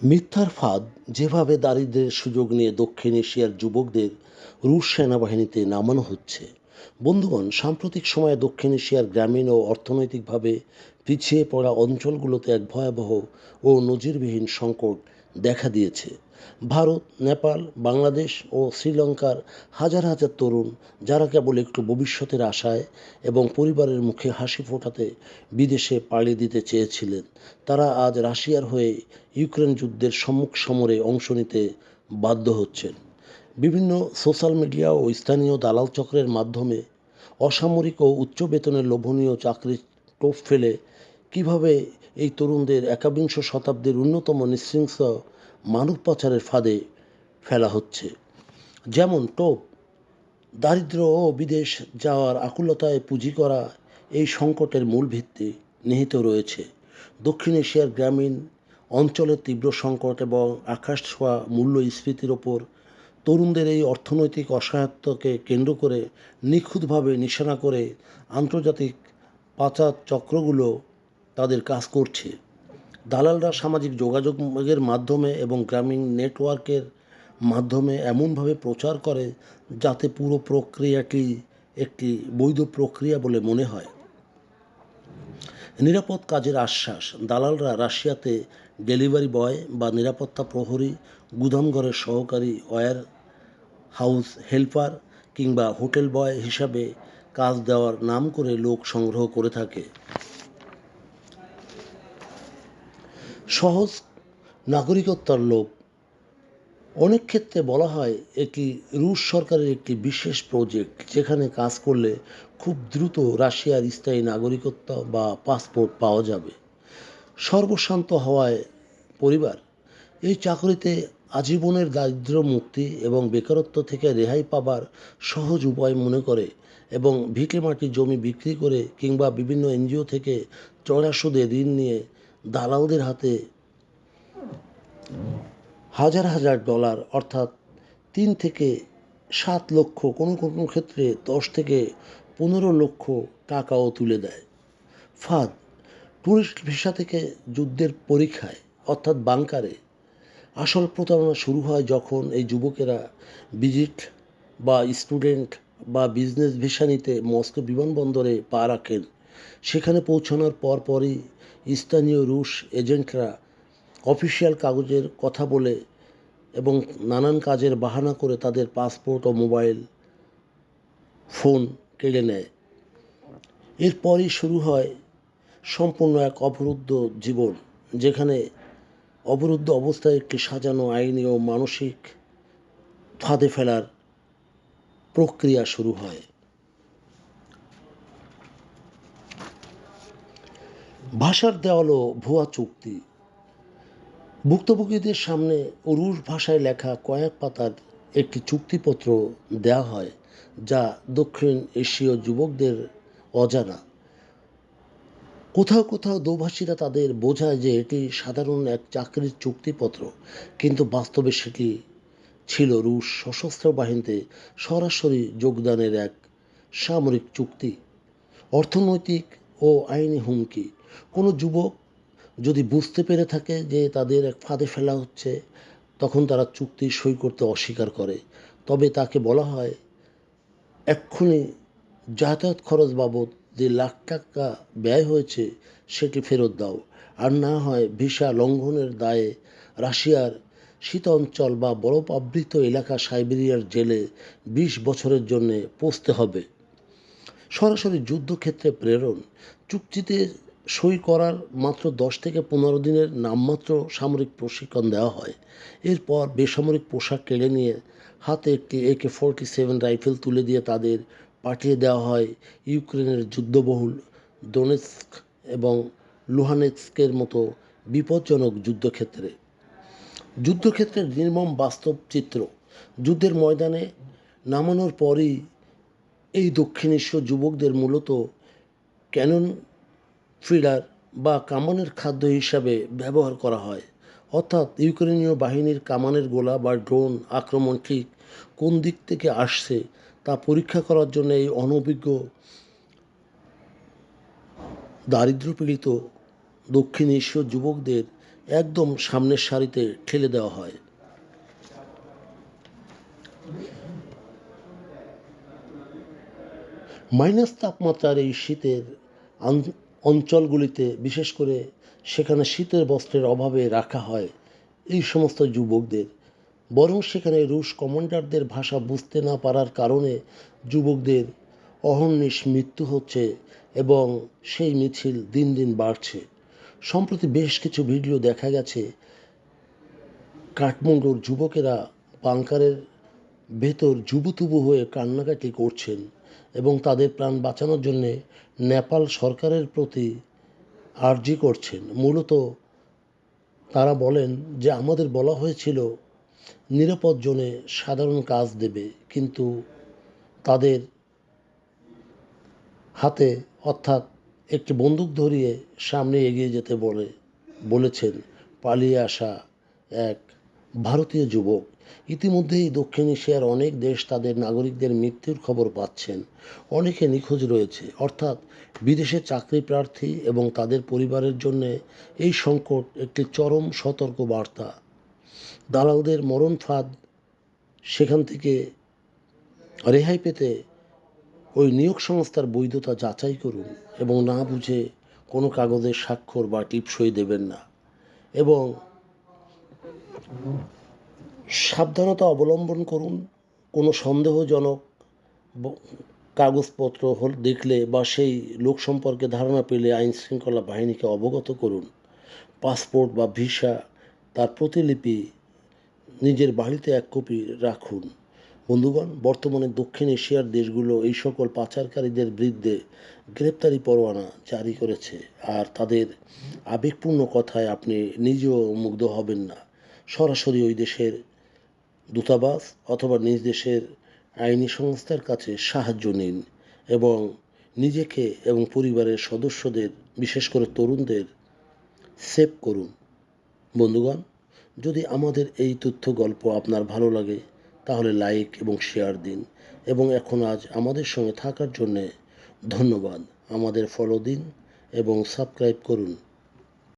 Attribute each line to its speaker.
Speaker 1: মিথ্যার ফাঁদ যেভাবে দারিদ্র্যের সুযোগ নিয়ে দক্ষিণ এশিয়ার যুবকদের রুশ সেনাবাহিনীতে নামানো হচ্ছে। বন্ধুগণ, সাম্প্রতিক সময়ে দক্ষিণ এশিয়ার গ্রামীণ ও অর্থনৈতিকভাবে পিছিয়ে পড়া অঞ্চলগুলোতে এক ভয়াবহ ও নজিরবিহীন সংকট দেখা দিয়েছে। ভারত, নেপাল, বাংলাদেশ ও শ্রীলঙ্কার হাজার হাজার তরুণ, যারা কেবল একটু ভবিষ্যতের আশায় এবং পরিবারের মুখে হাসি ফোটাতে বিদেশে পাড়ি দিতে চেয়েছিলেন, তারা আজ রাশিয়ার হয়ে ইউক্রেন যুদ্ধের সম্মুখ সমরে অংশ নিতে বাধ্য হচ্ছেন। বিভিন্ন সোশ্যাল মিডিয়া ও স্থানীয় দালাল চক্রের মাধ্যমে অসামরিক ও উচ্চ বেতনের লোভনীয় চাকরির টোপ ফেলে কিভাবে এই তরুণদের একবিংশ শতাব্দীর অন্যতম নৃশংস মানব পাচারের ফাঁদে ফেলা হচ্ছে। যেমন টোপ, দারিদ্র্য ও বিদেশ যাওয়ার আকুলতায় পুঁজি করা এই সংকটের মূল ভিত্তি নিহিত রয়েছে দক্ষিণ এশিয়ার গ্রামীণ অঞ্চলের তীব্র সংকট এবং আকাশ ছোঁয়া মূল্যস্ফীতির ওপর। তরুণদের এই অর্থনৈতিক অসহায়ত্বকে কেন্দ্র করে নিখুঁতভাবে নিশানা করে আন্তর্জাতিক পাচার চক্রগুলো তাদের কাজ করছে। দালালরা সামাজিক যোগাযোগের মাধ্যমে এবং গ্রামীণ নেটওয়ার্কের মাধ্যমে এমনভাবে প্রচার করে যাতে পুরো প্রক্রিয়াটি একটি বৈধ প্রক্রিয়া বলে মনে হয়। নিরাপদ কাজের আশ্বাস, দালালরা রাশিয়াতে ডেলিভারি বয় বা নিরাপত্তা প্রহরী, গুদামঘরের সহকারী, ওয়্যার হাউস হেল্পার কিংবা হোটেল বয় হিসাবে কাজ দেওয়ার নাম করে লোক সংগ্রহ করে থাকে। সহজ নাগরিকত্বের লোভ, অনেক ক্ষেত্রে বলা হয় এটি রুশ সরকারের একটি বিশেষ প্রজেক্ট, যেখানে কাজ করলে খুব দ্রুত রাশিয়ার স্থায়ী নাগরিকত্ব বা পাসপোর্ট পাওয়া যাবে। সর্বশান্ত হওয়ায় পরিবার এই চাকরিতে আজীবনের দারিদ্র্য মুক্তি এবং বেকারত্ব থেকে রেহাই পাবার সহজ উপায় মনে করে এবং ভিটেমাটি জমি বিক্রি করে কিংবা বিভিন্ন এনজিও থেকে চড়া সুদে ঋণ নিয়ে দালালদের হাতে হাজার হাজার ডলার, অর্থাৎ 3 থেকে 7 লক্ষ, কোনো কোনো ক্ষেত্রে 10 থেকে 15 লক্ষ টাকাও তুলে দেয়। ফাঁদ, ট্যুরিস্ট ভিসা থেকে যুদ্ধের পরীক্ষায় অর্থাৎ বাংকারে। আসল প্রতারণা শুরু হয় যখন এই যুবকেরা ভিজিট বা স্টুডেন্ট বা বিজনেস ভিসা নিতে মস্কো বিমানবন্দরে পা রাখেন। সেখানে পৌঁছানোর পরই স্থানীয় রুশ এজেন্টরা অফিসিয়াল কাগজের কথা বলে এবং নানান কাজের বাহানা করে তাদের পাসপোর্ট ও মোবাইল ফোন কেড়ে নেয়। এরপরই শুরু হয় সম্পূর্ণ এক অবরুদ্ধ জীবন, যেখানে অবরুদ্ধ অবস্থায় একটি সাজানো আইনি ও মানসিক ফাঁদে ফেলার প্রক্রিয়া শুরু হয়। ভাষার দেওয়াল ও ভুয়া চুক্তি, ভুক্তভোগীদের সামনে রুশ ভাষায় লেখা কয়েক পাতার একটি চুক্তিপত্র দেওয়া হয়, যা দক্ষিণ এশীয় যুবকদের অজানা। কোথাও কোথাও দোভাষীরা তাদের বোঝায় যে এটি সাধারণ এক চাকরির চুক্তিপত্র, কিন্তু বাস্তবে সেটি ছিল রুশ সশস্ত্র বাহিনীতে সরাসরি যোগদানের এক সামরিক চুক্তি, অর্থনৈতিক ও আইনি হুমকি। কোনো যুবক যদি বুঝতে পেরে থাকে যে তাদের এক ফাঁদে ফেলা হচ্ছে, তখন তারা চুক্তি সই করতে অস্বীকার করে। তবে তাকে বলা হয়, এক্ষুনি যাতায়াত খরচ বাবদ যে লাখ টাকা ব্যয় হয়েছে সেটি ফেরত দাও, আর না হয় ভিসা লঙ্ঘনের দায়ে রাশিয়ার শীত অঞ্চল বা বরফ আবৃত এলাকা সাইবেরিয়ার জেলে 20 বছরের জন্য পৌঁছতে হবে। সরাসরি যুদ্ধক্ষেত্রে প্রেরণ, চুক্তিতে সই করার মাত্র 10 থেকে 15 দিনের নামমাত্র সামরিক প্রশিক্ষণ দেওয়া হয়। এরপর বেসামরিক পোশাক কেড়ে নিয়ে হাতে একটি AK-47 রাইফেল তুলে দিয়ে তাদের পাঠিয়ে দেওয়া হয় ইউক্রেনের যুদ্ধবহুল দোনেৎস্ক এবং লুহানেৎস্কের মতো বিপজ্জনক যুদ্ধক্ষেত্রে। যুদ্ধক্ষেত্রের নির্মম বাস্তব চিত্র, যুদ্ধের ময়দানে নামানোর পরই এই দক্ষিণ এশীয় যুবকদের মূলত ক্যানন ফিডার বা কামানের খাদ্য হিসাবে ব্যবহার করা হয়। অর্থাৎ ইউক্রেনীয় বাহিনীর কামানের গোলা বা ড্রোন আক্রমণ ঠিক কোন দিক থেকে আসছে তা পরীক্ষা করার জন্য এই অনভিজ্ঞ দারিদ্র্যপীড়িত দক্ষিণ এশীয় যুবকদের একদম সামনের সারিতে ঠেলে দেওয়া হয়। মাইনাস তাপমাত্রার এই শীতের অঞ্চলগুলিতে, বিশেষ করে সেখানে শীতের বস্ত্রের অভাবে রাখা হয় এই সমস্ত যুবকদের। বরং সেখানে রুশ কমান্ডারদের ভাষা বুঝতে না পারার কারণে যুবকদের অহর্নিশ মৃত্যু হচ্ছে এবং সেই মিছিল দিন দিন বাড়ছে। সম্প্রতি বেশ কিছু ভিডিও দেখা গেছে কাঠমান্ডুর যুবকেরা বাংকারের ভেতর জুবুথুবু হয়ে কান্নাকাটি করছেন এবং তাদের প্রাণ বাঁচানোর জন্যে নেপাল সরকারের প্রতি আর্জি করছেন। মূলত তারা বলেন যে আমাদের বলা হয়েছিল নিরাপদ জোনে সাধারণ কাজ দেবে, কিন্তু তাদের হাতে অর্থাৎ একটি বন্দুক ধরিয়ে সামনে এগিয়ে যেতে বলেছেন পালিয়ে আসা এক ভারতীয় যুবক। ইতিমধ্যেই দক্ষিণ এশিয়ার অনেক দেশ তাদের নাগরিকদের মৃত্যুর খবর পাচ্ছেন। অনেকে নিখোঁজ রয়েছে, অর্থাৎ বিদেশে চাকরি প্রার্থী এবং তাদের পরিবারের জন্য এই সংকট একটি চরম সতর্ক বার্তা। দালালদের মরণ ফাঁদ, সেখান থেকে রেহাই পেতে ওই নিয়োগ সংস্থার বৈধতা যাচাই করুন এবং না বুঝে কোনো কাগজের স্বাক্ষর বা টিপসই দেবেন না। এবং সাবধানতা অবলম্বন করুন। কোনো সন্দেহজনক কাগজপত্র দেখলে বা সেই লোক সম্পর্কে ধারণা পেলে আইনশৃঙ্খলা বাহিনীকে অবগত করুন। পাসপোর্ট বা ভিসা তার প্রতিলিপি নিজের বাড়িতে এক কপি রাখুন। বন্ধুগণ, বর্তমানে দক্ষিণ এশিয়ার দেশগুলো এই সকল পাচারকারীদের বিরুদ্ধে গ্রেপ্তারি পরোয়ানা জারি করেছে, আর তাদের আবেগপূর্ণ কথায় আপনি নিজেও মুগ্ধ হবেন না। সরাসরি ওই দেশের দূতাবাস অথবা নিজ দেশের আইনি সংস্থার কাছে সাহায্য নিন এবং নিজেকে এবং পরিবারের সদস্যদের, বিশেষ করে তরুণদের সেভ করুন। বন্ধুগণ, যদি আমাদের এই তথ্য গল্প আপনার ভালো লাগে তাহলে লাইক এবং শেয়ার দিন এবং আজ আমাদের সঙ্গে থাকার জন্যে ধন্যবাদ। আমাদের ফলো দিন এবং সাবস্ক্রাইব করুন।